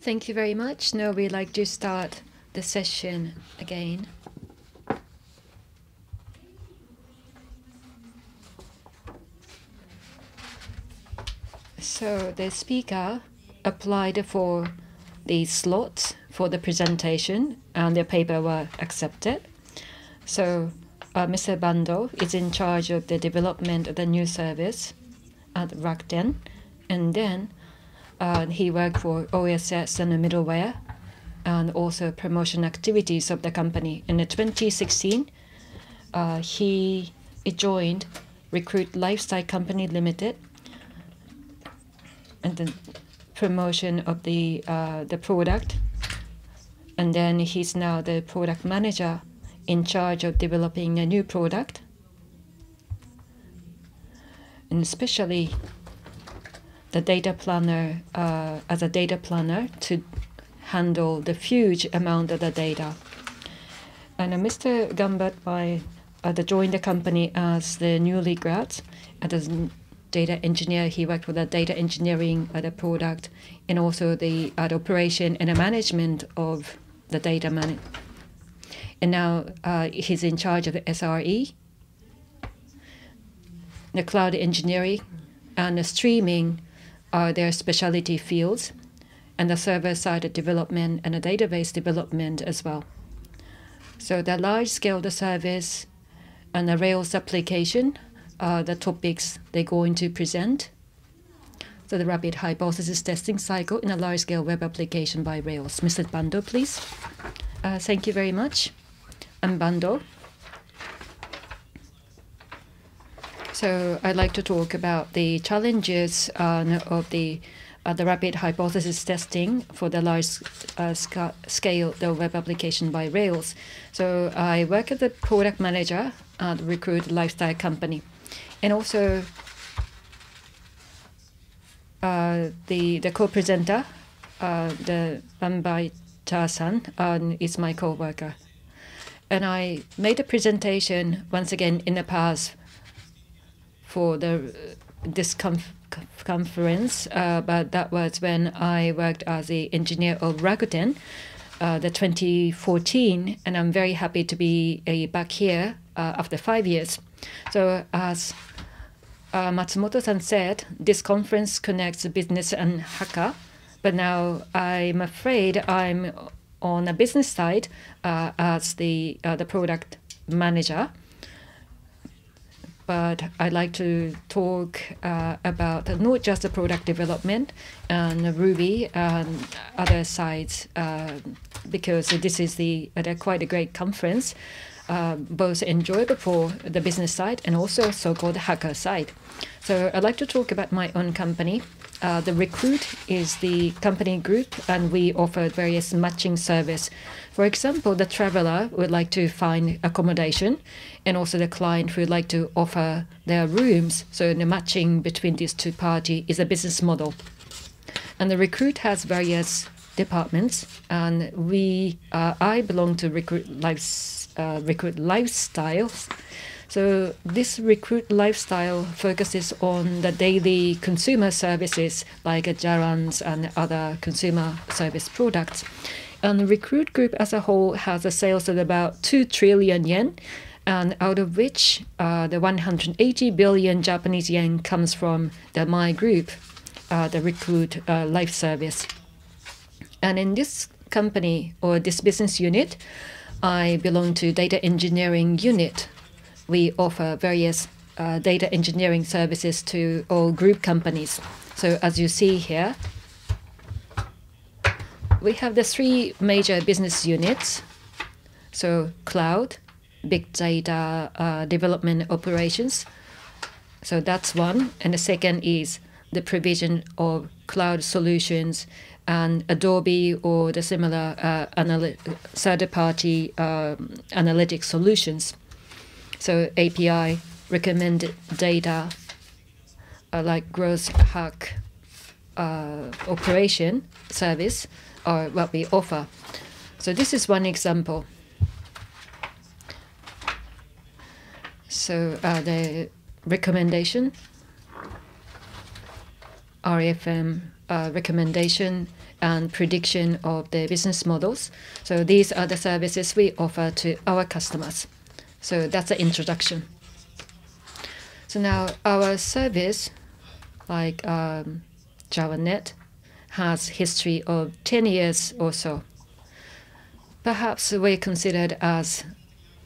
Thank you very much. Now we'd like to start the session again. So the speaker applied for the slots for the presentation and the paper were accepted. So Mr. Bando is in charge of the development of the new service at Rakuten, and then he worked for OSS and the middleware and also promotion activities of the company. In 2016, he joined Recruit Lifestyle Company Limited and the promotion of the product. And then he's now the product manager in charge of developing a new product. And especially the data planner, as a data planner to handle the huge amount of the data. And Mr. Ganbaatar Bya joined the company as the newly grad. As data engineer, he worked with the data engineering of the product and also the operation and the management of the data And now he's in charge of the SRE, the cloud engineering, and the streaming are their specialty fields, and the server-side development and the database development as well. So the large-scale service and the Rails application are the topics they're going to present. So the rapid hypothesis testing cycle in a large-scale web application by Rails. Mr. Bando, please. Thank you very much. I'm Bando. So I'd like to talk about the challenges of the rapid hypothesis testing for the large scale the web application by Rails. So I work as a product manager at Recruit Lifestyle Company. And also the co-presenter, the Ganbaatar-san, is my co-worker. And I made a presentation once again in the past for this conference, but that was when I worked as the engineer of Rakuten, the 2014, and I'm very happy to be back here after 5 years. So as Matsumoto-san said, this conference connects business and hacker, but now I'm afraid I'm on a business side as the product manager. But I'd like to talk about not just the product development and Ruby and other sides, because this is quite a great conference, both enjoyable for the business side and also so-called hacker side. So I'd like to talk about my own company. The Recruit is the company group, and we offer various matching service. For example, the traveler would like to find accommodation, and also the client would like to offer their rooms. So the matching between these two parties is a business model. And the Recruit has various departments, and I belong to Recruit Lifestyle. So this Recruit Lifestyle focuses on the daily consumer services like Jarans and other consumer service products. And the Recruit Group as a whole has a sales of about 2 trillion yen, and out of which the 180 billion Japanese yen comes from my group, the Recruit Life Service. And in this company or this business unit, I belong to data engineering unit. We offer various data engineering services to all group companies. So as you see here, we have the 3 major business units. So cloud, big data development operations. So that's one. And the second is the provision of cloud solutions and Adobe or the similar third-party analytic solutions. So API, recommended data, like growth hack operation service are what we offer. So this is one example. So the recommendation RFM recommendation and prediction of the business models. So these are the services we offer to our customers. So that's the introduction. So now our service, like JavaNet, has history of 10 years or so. Perhaps we're considered as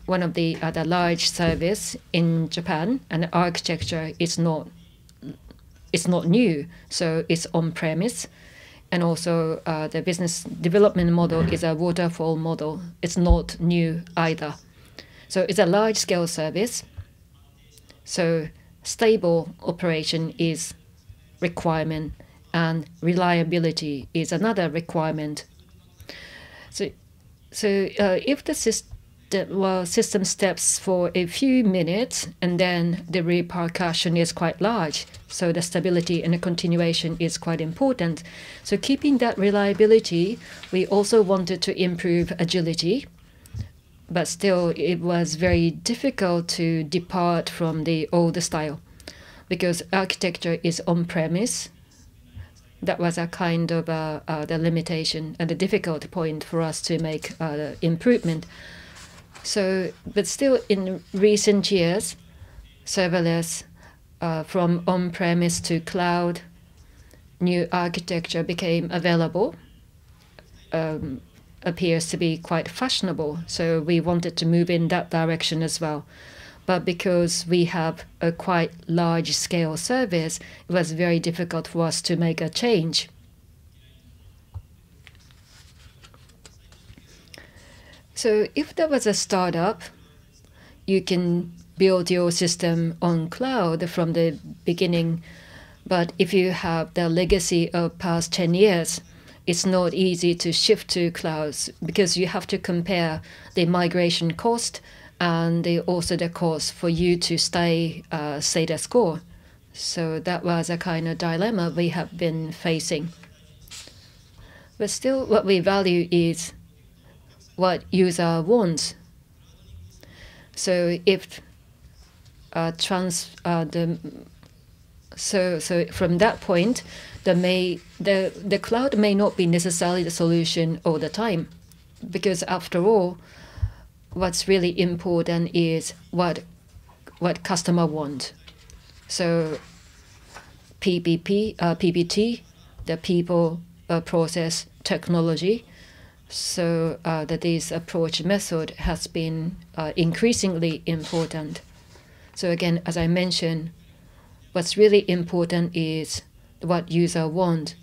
one of the other large service in Japan, and the architecture is not new, so it's on-premise. And also the business development model is a waterfall model. It's not new either. So it's a large-scale service. So stable operation is requirement, and reliability is another requirement. So if the system steps for a few minutes, and then the repercussion is quite large, so the stability and the continuation is quite important. So keeping that reliability, we also wanted to improve agility, but still it was very difficult to depart from the old style because architecture is on-premise. That was a kind of the limitation and the difficult point for us to make improvement. So, but still in recent years, serverless from on-premise to cloud, new architecture became available, appears to be quite fashionable. So we wanted to move in that direction as well. But because we have a quite large-scale service, it was very difficult for us to make a change. So if there was a startup, you can build your system on cloud from the beginning. But if you have the legacy of past 10 years, it's not easy to shift to clouds because you have to compare the migration cost and also the cost for you to stay status quo. So that was a kind of dilemma we have been facing. But still, what we value is what user wants. So if so from that point, the cloud may not be necessarily the solution all the time, because after all, what's really important is what customer want. So PPT, the people, process, technology. So that this approach method has been increasingly important. So again, as I mentioned, what's really important is what user want.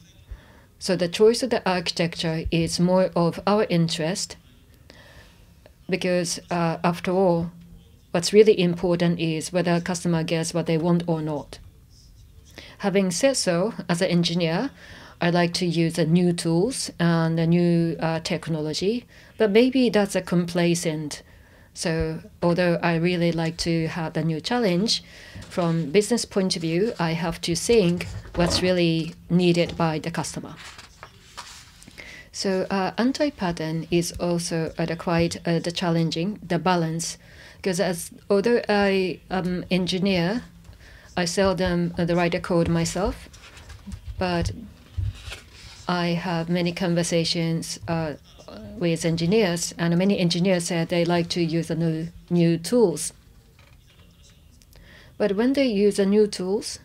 So the choice of the architecture is more of our interest, because after all, what's really important is whether a customer gets what they want or not. Having said so, as an engineer, I like to use the new tools and the new technology, but maybe that's a complacent. So although I really like to have the new challenge, from business point of view, I have to think what's really needed by the customer. So anti-pattern is also quite the challenging, the balance, because although I am engineer, I seldom write the code myself, but I have many conversations with engineers, and many engineers said they like to use the new tools. But when they use the new tools,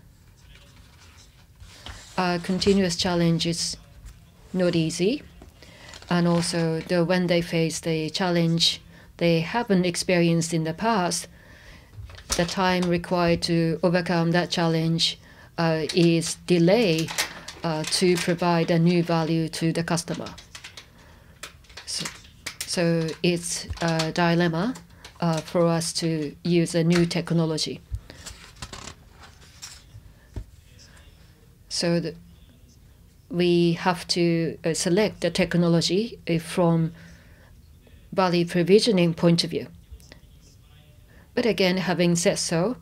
continuous challenge is not easy. And also, when they face the challenge they haven't experienced in the past, the time required to overcome that challenge is delayed to provide a new value to the customer. So it's a dilemma for us to use a new technology. So we have to select the technology from value provisioning point of view. But again, having said so,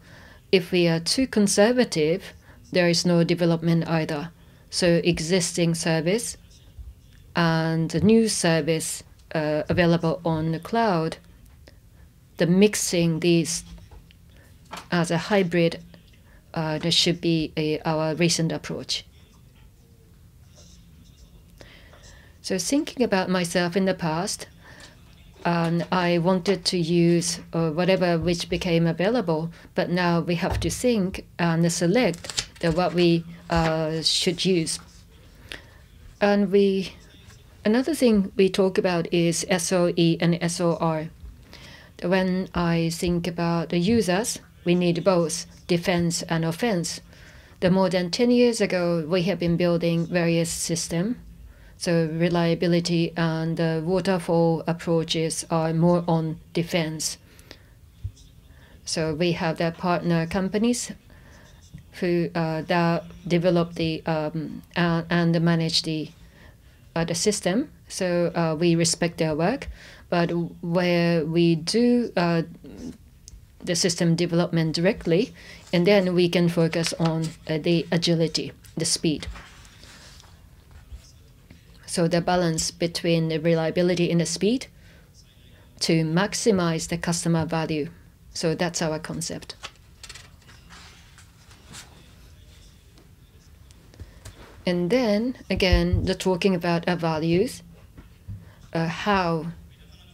if we are too conservative, there is no development either. So existing service and the new service available on the cloud, the mixing these as a hybrid, that should be our recent approach. So thinking about myself in the past, and I wanted to use whatever which became available, but now we have to think and select what we should use. And another thing we talk about is SOE and SOR. When I think about the users, we need both defense and offense. More than 10 years ago, we have been building various systems. So reliability and waterfall approaches are more on defense. So we have the partner companies who that develop the and manage the system. So we respect their work, but where we do the system development directly, and then we can focus on the agility, the speed. So the balance between the reliability and the speed to maximize the customer value. So that's our concept. And then again, talking about our values, how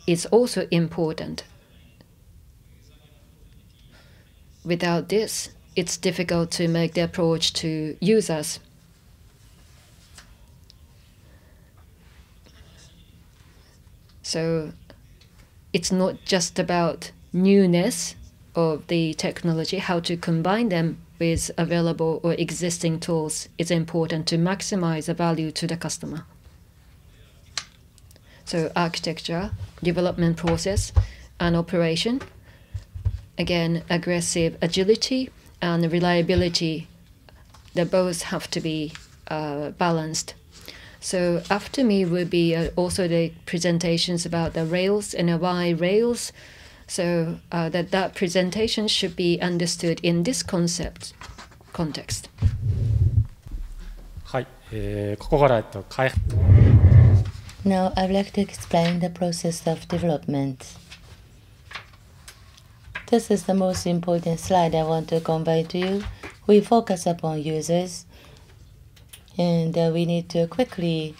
is also important. Without this, it's difficult to make the approach to users. So it's not just about newness of the technology, how to combine them with available or existing tools. It's important to maximize the value to the customer. So architecture, development process, and operation. Again, aggressive agility and reliability, they both have to be balanced. So after me will be also the presentations about the Rails and why Rails. So that presentation should be understood in this context. はい、ここから開発。Now I would like to explain the process of development. This is the most important slide I want to convey to you. We focus upon users, and we need to quickly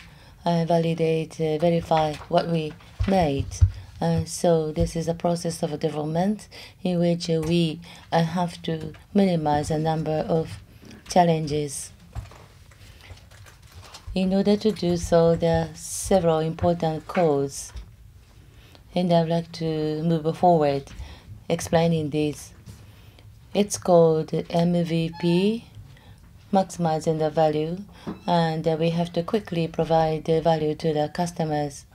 validate, verify what we made. So this is a process of development in which we have to minimize a number of challenges. In order to do so, there are several important codes, and I would like to move forward explaining this. It's called MVP, maximizing the value, and we have to quickly provide the value to the customers.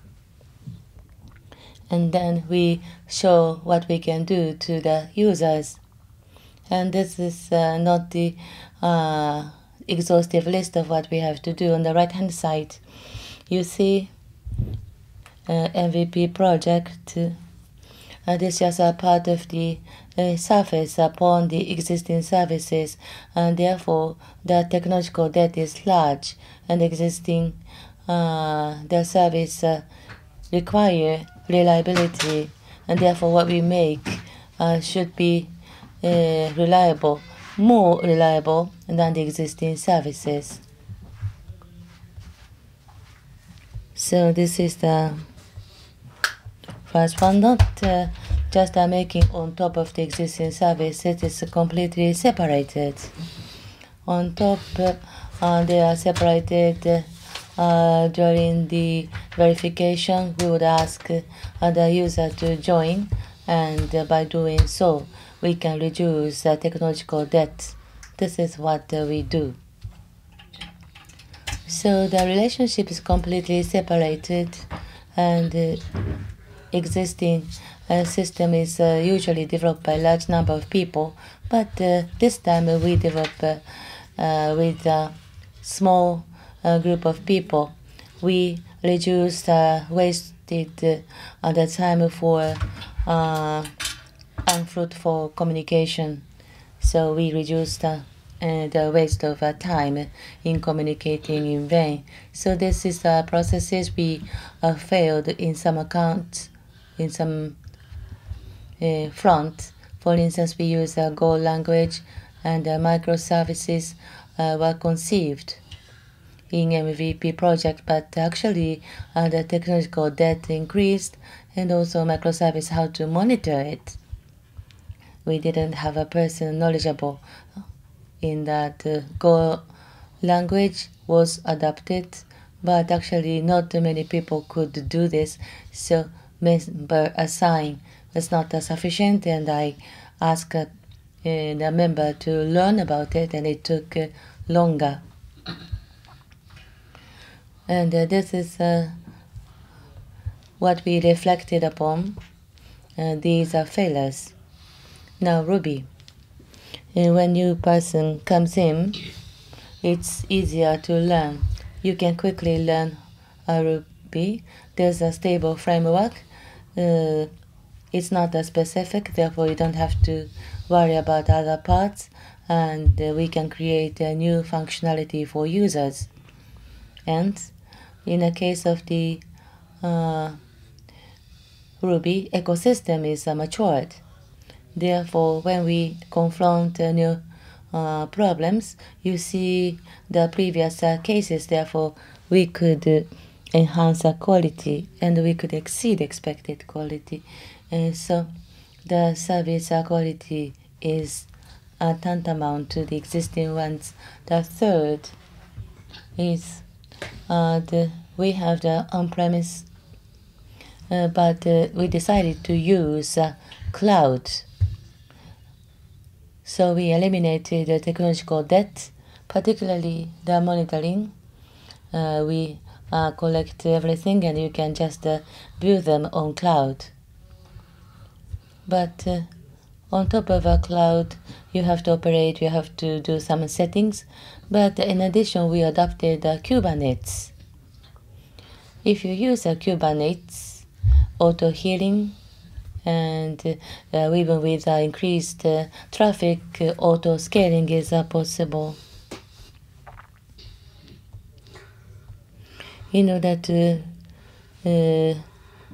And then we show what we can do to the users. And this is not the exhaustive list of what we have to do. On the right-hand side, you see MVP project. This is a part of the surface upon the existing services, and therefore the technological debt is large, and existing the service require reliability, and therefore what we make should be reliable, more reliable than the existing services. So this is the first one, not just making on top of the existing service. It is completely separated. On top, they are separated during the verification. We would ask the user to join, and by doing so, we can reduce technological debt. This is what we do. So the relationship is completely separated, and existing system is usually developed by a large number of people, but this time we develop with a small group of people. We reduce wasted the time for unfruitful communication. So we reduce the waste of time in communicating in vain. So this is the processes we failed in some accounts, in some front. For instance, we use a Go language, and microservices were conceived in MVP project, but actually the technological debt increased, and also microservice, how to monitor it. We didn't have a person knowledgeable in that. Go language was adopted, but actually not many people could do this, so member assign was not sufficient, and I asked the member to learn about it, and it took longer. And this is what we reflected upon. These are failures. Now Ruby. When new person comes in, it's easier to learn. You can quickly learn Ruby. There's a stable framework. It's not specific, therefore you don't have to worry about other parts, and we can create a new functionality for users. And in the case of the Ruby, ecosystem is matured. Therefore, when we confront new problems, you see the previous cases. Therefore, we could enhance the quality, and we could exceed expected quality. So the service quality is tantamount to the existing ones. The third is we have the on-premise, but we decided to use cloud. So we eliminated the technological debt, particularly the monitoring. We collect everything, and you can just view them on cloud. But on top of a cloud, you have to operate, you have to do some settings. But in addition, we adopted Kubernetes. If you use Kubernetes, auto-healing, and even with increased traffic, auto-scaling is possible. In order to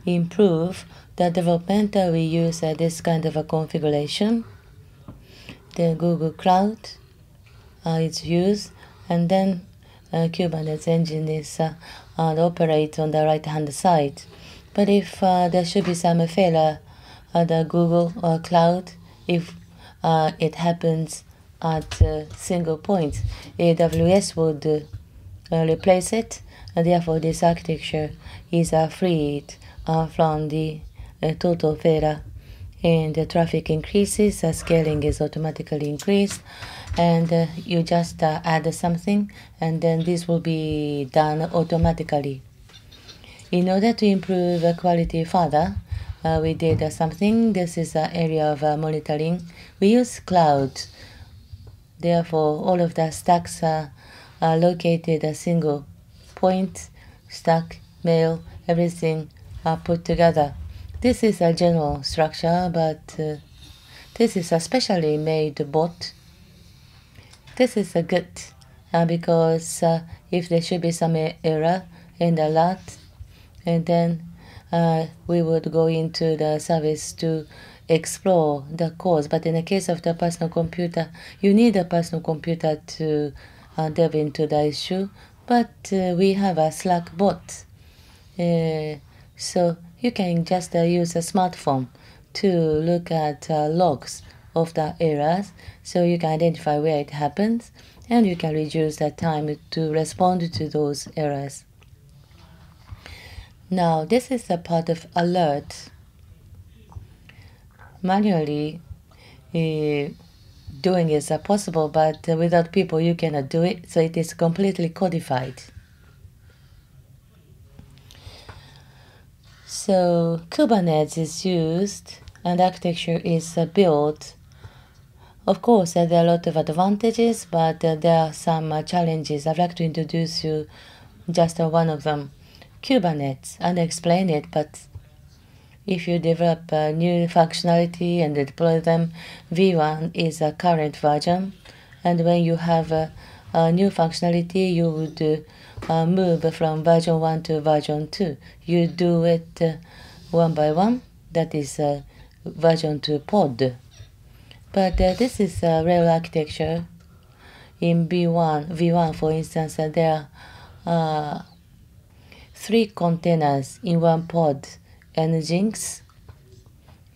improve the development, we use this kind of a configuration. The Google Cloud is used, and then Kubernetes engine is operates on the right-hand side. But if there should be some failure at the Google Cloud, if it happens at single point, AWS would replace it, and therefore this architecture is freed from the total failure, and the traffic increases, scaling is automatically increased, and you just add something, and then this will be done automatically. In order to improve quality further, we did something. This is an area of monitoring. We use cloud. Therefore, all of the stacks are located a single point, stack, mail, everything are put together. This is a general structure, but this is a specially made bot. This is a good because if there should be some error in the alert, and then we would go into the service to explore the cause. But in the case of the personal computer, you need a personal computer to delve into the issue. But we have a Slack bot. So you can just use a smartphone to look at logs of the errors, so you can identify where it happens, and you can reduce the time to respond to those errors. Now, this is a part of alert. Manually doing is possible, but without people you cannot do it, so it is completely codified. So Kubernetes is used, and architecture is built. Of course, there are a lot of advantages, but there are some challenges. I'd like to introduce you just one of them. Kubernetes, and explain it, but if you develop a new functionality and deploy them, V1 is a current version, and when you have a new functionality, you would move from version 1 to version 2. You do it one by one, that is version 2 pod. But this is a Rails architecture. In V1, for instance, there 3 containers in one pod, Nginx,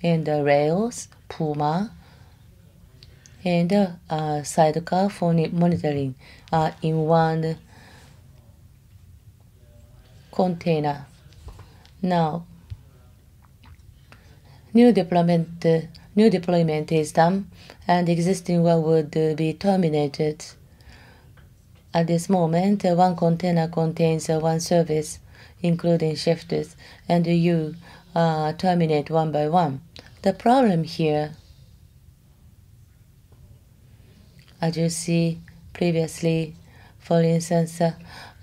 and Rails, Puma, and sidecar for monitoring in one container. Now, new deployment is done, and existing one would be terminated. At this moment, one container contains one service, including shifters, and you terminate one by one. The problem here, as you see previously, for instance,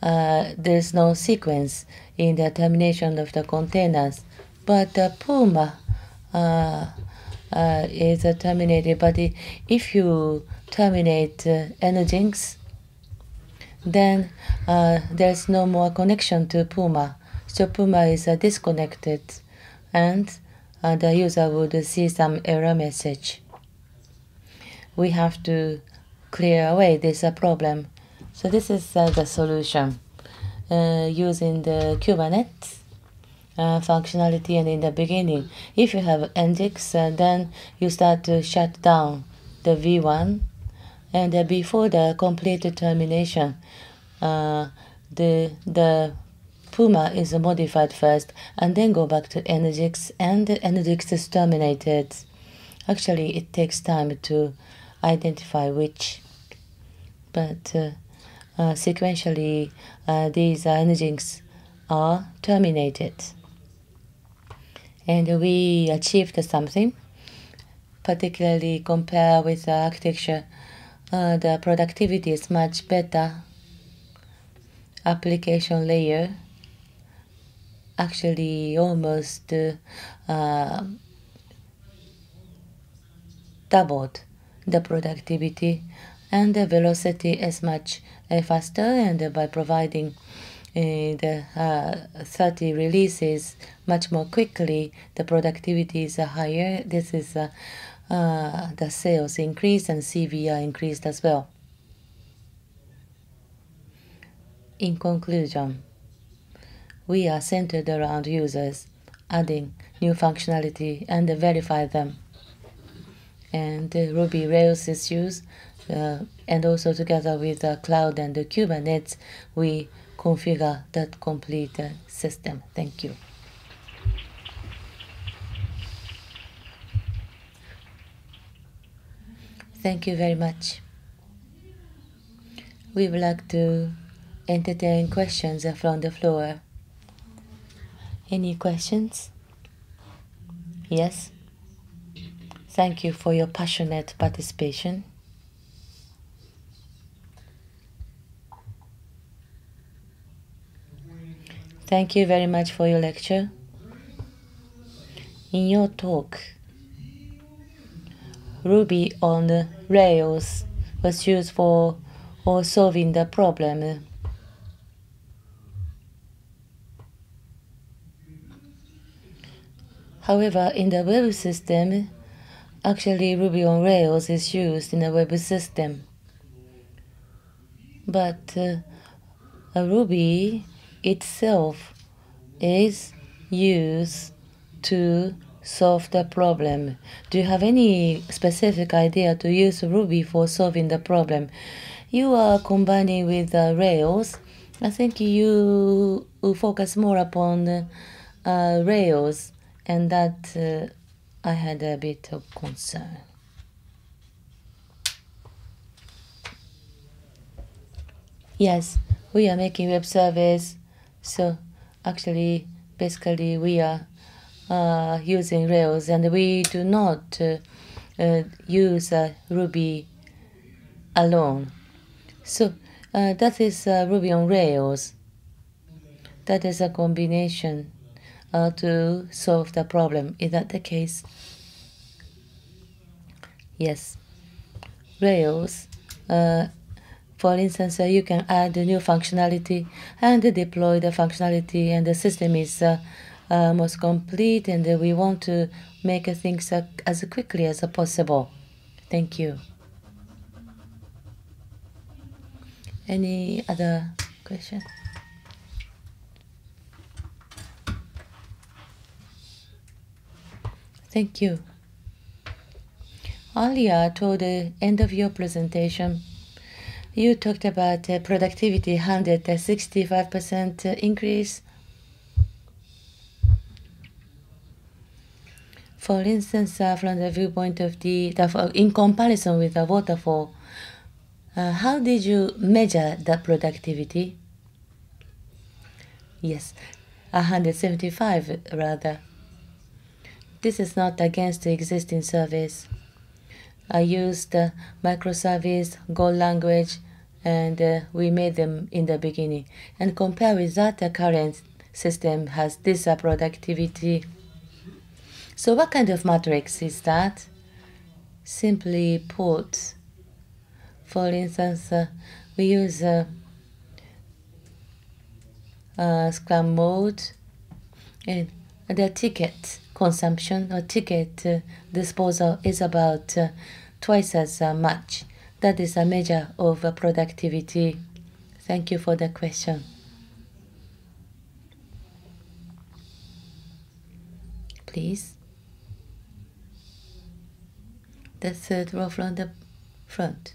there's no sequence in the termination of the containers, but Puma is terminated. But if you terminate Nginx, then there's no more connection to Puma. So Puma is disconnected, and the user would see some error message. We have to clear away this problem. So this is the solution using the Kubernetes functionality. And in the beginning, if you have Nginx, then you start to shut down the V1, and before the complete termination, the Puma is modified first, and then go back to Nginx, and Nginx is terminated. Actually, it takes time to identify which, but sequentially, these Nginx are terminated. And we achieved something, particularly compared with the architecture. The productivity is much better. Application layer actually almost doubled the productivity, and the velocity is much faster, and by providing the 30 releases much more quickly, the productivity is higher. This is the sales increased, and CVR increased as well. In conclusion, we are centered around users, adding new functionality and verify them. And Ruby Rails is used, and also together with the cloud and the Kubernetes, we configure that complete system. Thank you. Thank you very much. We would like to entertain questions from the floor. Any questions? Yes? Thank you for your passionate participation. Thank you very much for your lecture. In your talk, Ruby on Rails was used for solving the problem. However, in the web system, actually Ruby on Rails is used in a web system. But Ruby itself is used to solve the problem. Do you have any specific idea to use Ruby for solving the problem? You are combining with Rails. I think you focus more upon Rails, and that I had a bit of concern. Yes, we are making web service, so actually, basically, we are using Rails, and we do not use Ruby alone. So that is Ruby on Rails. That is a combination to solve the problem. Is that the case? Yes. Rails, for instance, you can add a new functionality and deploy the functionality, and the system is most complete, and we want to make things as quickly as possible. Thank you. Any other question? Thank you. Earlier, toward the end of your presentation, you talked about productivity 165% increase. For instance, from the viewpoint of in comparison with the waterfall, how did you measure that productivity? Yes, 175 rather. This is not against the existing service. I used microservice, Go language, and we made them in the beginning. And compare with that, the current system has this productivity. So what kind of matrix is that? Simply put, for instance, we use Scrum mode, and the ticket consumption or ticket disposal is about twice as much. That is a measure of productivity. Thank you for the question. Please. The third row from the front.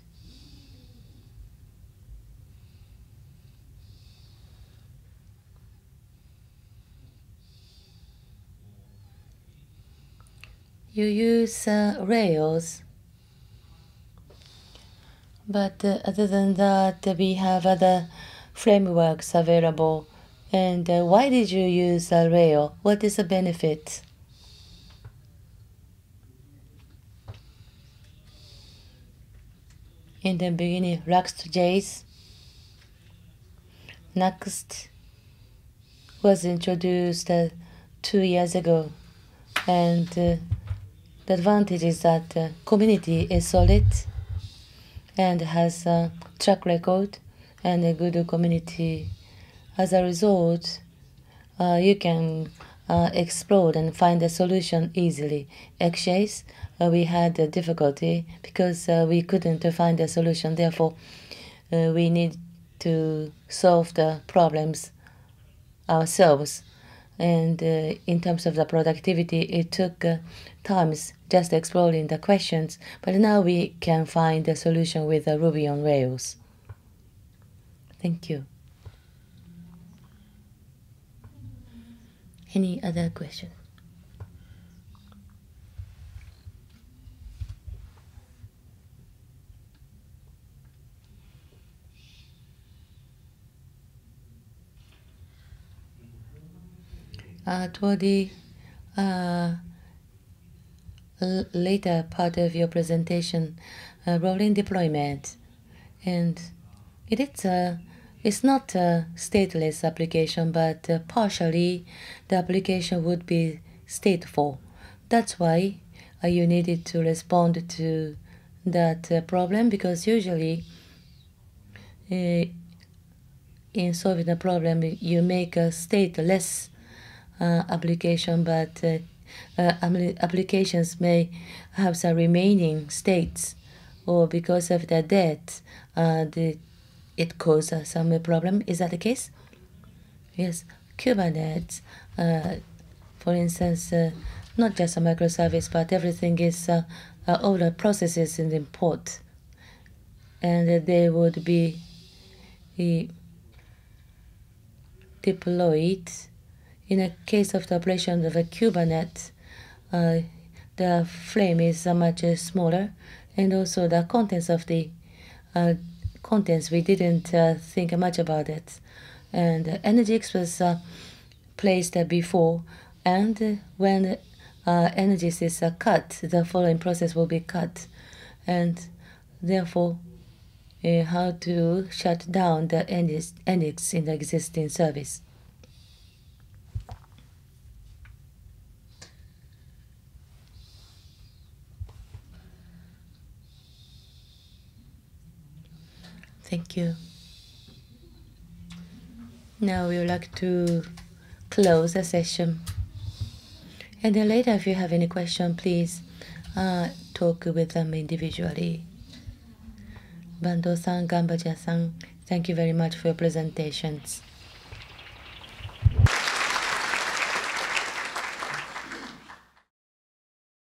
You use Rails, but other than that, we have other frameworks available. And why did you use Rails? What is the benefit? In the beginning, Rux.js, Next was introduced 2 years ago, and the advantage is that the community is solid and has a track record and a good community. As a result, you can explore and find a solution easily. XJS, we had a difficulty because we couldn't find a solution. Therefore, we need to solve the problems ourselves. And in terms of the productivity, it took times just exploring the questions. But now we can find a solution with Ruby on Rails. Thank you. Any other question? Toward the later part of your presentation, rolling deployment, and it's not a stateless application, but partially the application would be stateful. That's why you needed to respond to that problem, because usually in solving the problem you make a stateless application, but applications may have some remaining states, or because of the debt, it causes some problem. Is that the case? Yes. Kubernetes, for instance, not just a microservice, but everything is all the processes in the import, and they would be deployed. In a case of the operation of a Kubernetes, the frame is much smaller, and also the contents of the contents, we didn't think much about it. And NGX was placed before, and when NGX is cut, the following process will be cut, and therefore how to shut down the NGX in the existing service. Thank you. Now we would like to close the session. And then later, if you have any question, please talk with them individually. Bando-san, Ganbaatar-san, thank you very much for your presentations.